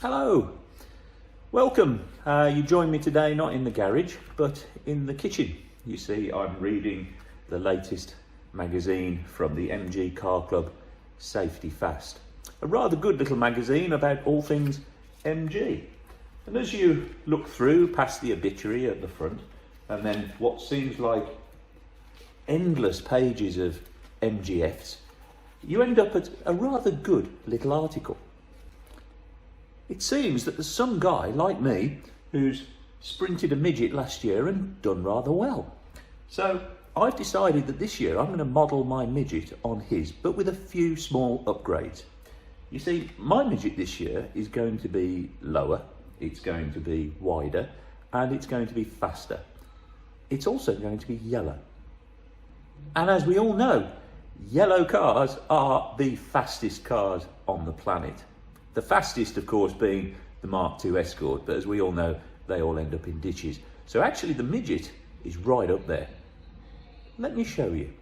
Hello, welcome. You join me today not in the garage but in the kitchen. You see, I'm reading the latest magazine from the MG Car Club, Safety Fast. A rather good little magazine about all things MG. And as you look through past the obituary at the front and then what seems like endless pages of MGFs, you end up at a rather good little article. It seems that there's some guy like me who's sprinted a midget last year and done rather well. So I've decided that this year I'm going to model my midget on his, but with a few small upgrades. You see, my midget this year is going to be lower, it's going to be wider, and it's going to be faster. It's also going to be yellow. And as we all know, yellow cars are the fastest cars on the planet. The fastest, of course, being the Mark II Escort, but as we all know, they all end up in ditches. So actually the midget is right up there. Let me show you.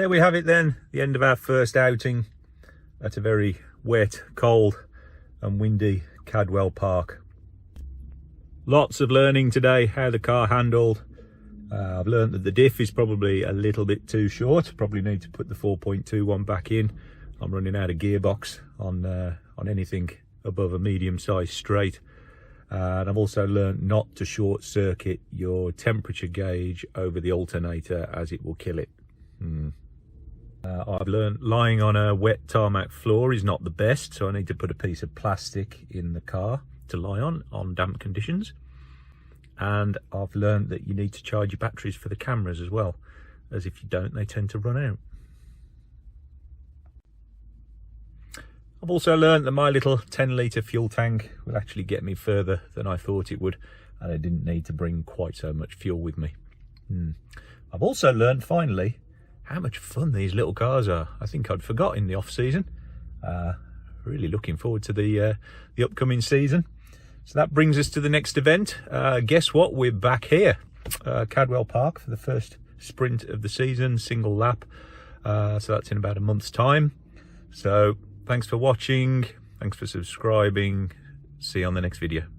there we have it then, the end of our first outing at a very wet, cold and windy Cadwell Park. Lots of learning today, how the car handled. I've learned that the diff is probably a little bit too short. Probably need to put the 4.21 back in. I'm running out of gearbox on anything above a medium-sized straight. And I've also learned not to short circuit your temperature gauge over the alternator, as it will kill it. I've learned lying on a wet tarmac floor is not the best, so I need to put a piece of plastic in the car to lie on damp conditions. And I've learned that you need to charge your batteries for the cameras as well, as if you don't, they tend to run out. I've also learned that my little 10-litre fuel tank will actually get me further than I thought it would, and I didn't need to bring quite so much fuel with me. I've also learned, finally, how much fun these little cars are. I think I'd forgot in the off-season. Really looking forward to the upcoming season. So that brings us to the next event. Guess what? We're back here, Cadwell Park, for the first sprint of the season, single lap. So that's in about a month's time. So thanks for watching. Thanks for subscribing. See you on the next video.